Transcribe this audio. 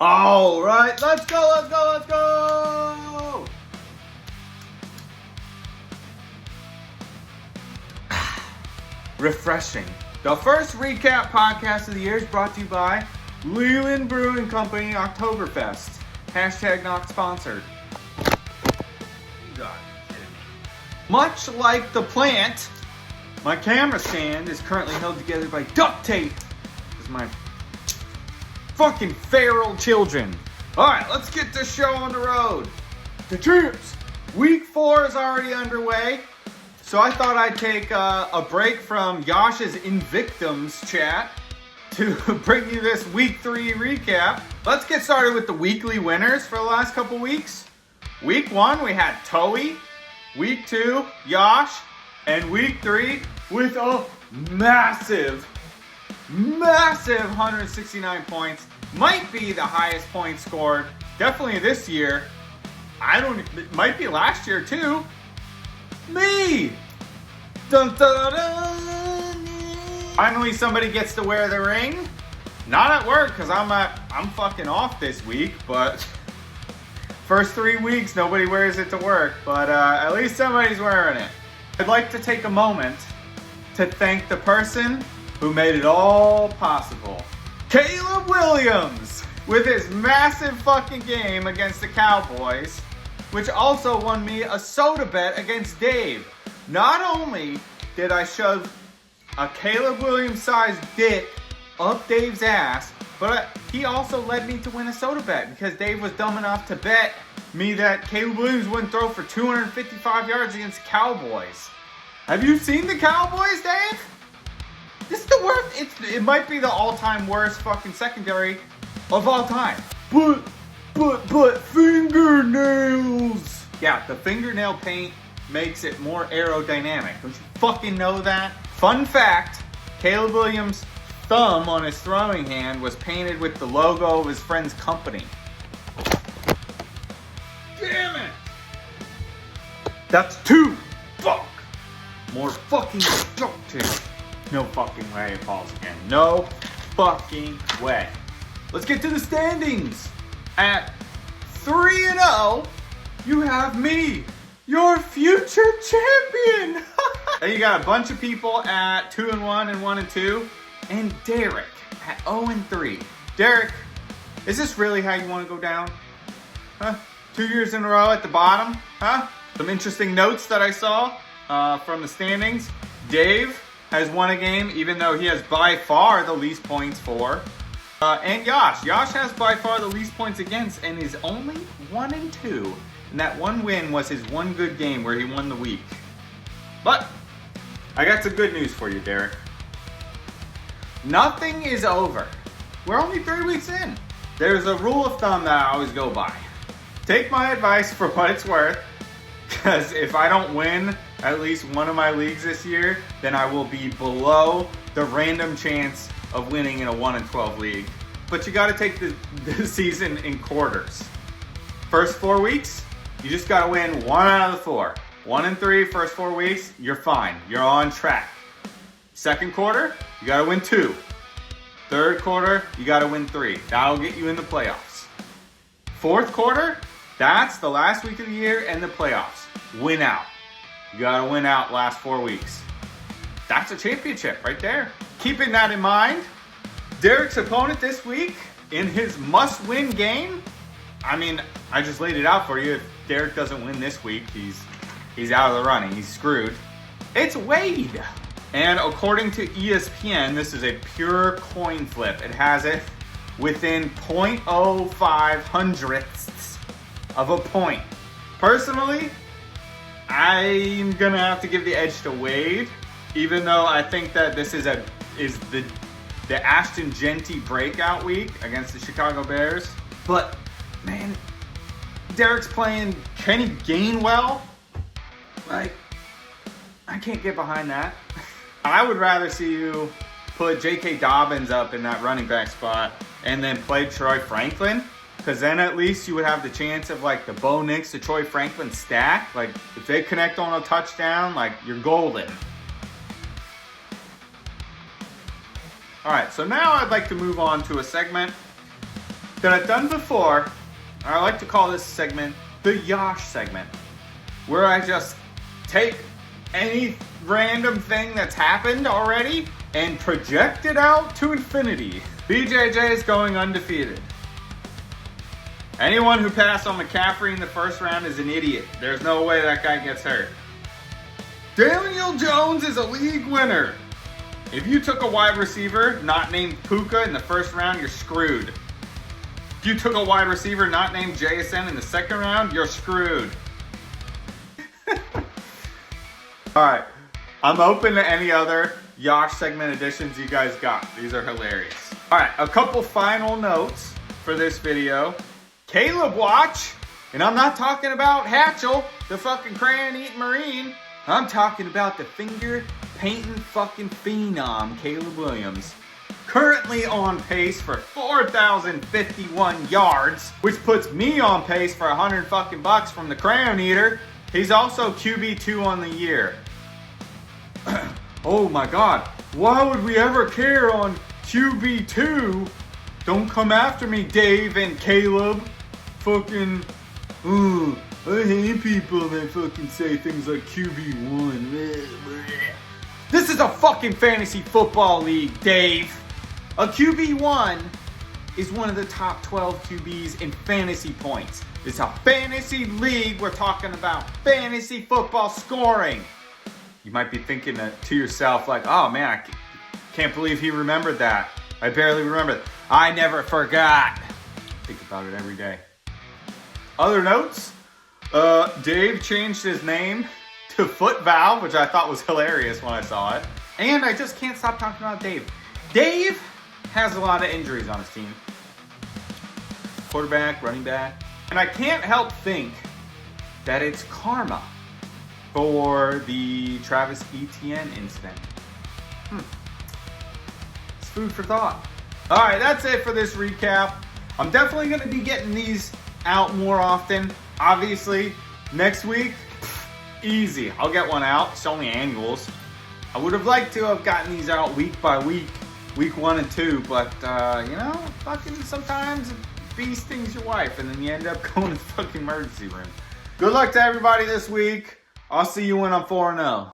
All right, let's go. Refreshing. The first recap podcast of the year is brought to you by Leland Brewing Company Oktoberfest. Hashtag not sponsored. Much like the plant, my camera stand is currently held together by duct tape. This is my fucking feral children. Alright, let's get this show on the road. The troops! Week 4 is already underway. So I thought I'd take a break from Yash's Invictums chat to bring you this Week 3 recap. Let's get started with the weekly winners for the last couple weeks. Week 1, we had Toei. Week 2, Yash. And Week 3, with a massive 169 points. Might be the highest point scored. Definitely this year. It might be last year too. Me! Dun, dun, dun. Finally somebody gets to wear the ring. Not at work because I'm fucking off this week, but first 3 weeks nobody wears it to work, but at least somebody's wearing it. I'd like to take a moment to thank the person who made it all possible. Caleb Williams with his massive fucking game against the Cowboys, which also won me a soda bet against Dave. Not only did I shove a Caleb Williams-sized dick up Dave's ass, but he also led me to win a soda bet because Dave was dumb enough to bet me that Caleb Williams wouldn't throw for 255 yards against Cowboys. Have you seen the Cowboys, Dave? This is the worst. It might be the all-time worst fucking secondary of all time. But fingernails. Yeah, the fingernail paint makes it more aerodynamic. Don't you fucking know that? Fun fact, Caleb Williams' thumb on his throwing hand was painted with the logo of his friend's company. Damn it! That's 2. Fuck! More fucking destructive. No fucking way it falls again. No fucking way. Let's get to the standings. At 3-0, you have me, your future champion. Then you got a bunch of people at 2-1 and 1-2, and Derek at 0-3. Derek, is this really how you want to go down? Huh? 2 years in a row at the bottom? Huh? Some interesting notes that I saw from the standings. Dave has won a game, even though he has by far the least points for. And Yash has by far the least points against and is only 1-2. And that one win was his one good game where he won the week. But I got some good news for you, Derek. Nothing is over. We're only 3 weeks in. There's a rule of thumb that I always go by. Take my advice for what it's worth, because if I don't win at least one of my leagues this year, then I will be below the random chance of winning in a 1-12 league. But you got to take the season in quarters. First 4 weeks, you just got to win 1 out of the 4. 1-3 first 4 weeks, you're fine. You're on track. Second quarter, you got to win 2. Third quarter, you got to win 3. That'll get you in the playoffs. Fourth quarter, that's the last week of the year and the playoffs. Win out. You got to win out last 4 weeks. That's a championship right there. Keeping that in mind, Derek's opponent this week in his must-win game, I just laid it out for you. If Derek doesn't win this week, he's out of the running. He's screwed. It's Wade. And according to ESPN, this is a pure coin flip. It has it within 0.05 hundredths of a point. Personally, I'm gonna have to give the edge to Wade, even though I think that this is the Ashton Genty breakout week against the Chicago Bears. But man, Derek's playing Kenny Gainwell. Like, I can't get behind that. I would rather see you put J.K. Dobbins up in that running back spot and then play Troy Franklin. Because then at least you would have the chance of like the Bo Nix to Troy Franklin stack. Like if they connect on a touchdown, like you're golden. Alright, so now I'd like to move on to a segment that I've done before. I like to call this segment the Yosh segment, where I just take any random thing that's happened already and project it out to infinity. BJJ is going undefeated. Anyone who passed on McCaffrey in the first round is an idiot. There's no way that guy gets hurt. Daniel Jones is a league winner. If you took a wide receiver not named Puka in the first round, you're screwed. If you took a wide receiver not named JSN in the second round, you're screwed. Alright, I'm open to any other Yosh segment additions you guys got. These are hilarious. Alright, a couple final notes for this video. Caleb watch, and I'm not talking about Hatchell, the fucking crayon-eating Marine. I'm talking about the finger-painting fucking phenom, Caleb Williams. Currently on pace for 4,051 yards, which puts me on pace for $100 fucking bucks from the crayon eater. He's also QB2 on the year. Oh my god, why would we ever care on QB2? Don't come after me, Dave and Caleb. Fucking, I hate people that fucking say things like QB1. This is a fucking fantasy football league, Dave. A QB1 is one of the top 12 QBs in fantasy points. It's a fantasy league. We're talking about fantasy football scoring. You might be thinking to yourself like, oh man, I can't believe he remembered that. I barely remember that. I never forgot. Think about it every day. Other notes, Dave changed his name to Foot Valve, which I thought was hilarious when I saw it. And I just can't stop talking about Dave. Dave has a lot of injuries on his team. Quarterback, running back. And I can't help think that it's karma for the Travis Etienne incident. It's food for thought. All right, that's it for this recap. I'm definitely going to be getting these out more often. Obviously, next week, easy. I'll get one out. It's only annuals. I would have liked to have gotten these out week by week, week 1 and 2, but you know, fucking sometimes a bee stings your wife and then you end up going to the fucking emergency room. Good luck to everybody this week. I'll see you when I'm 4-0.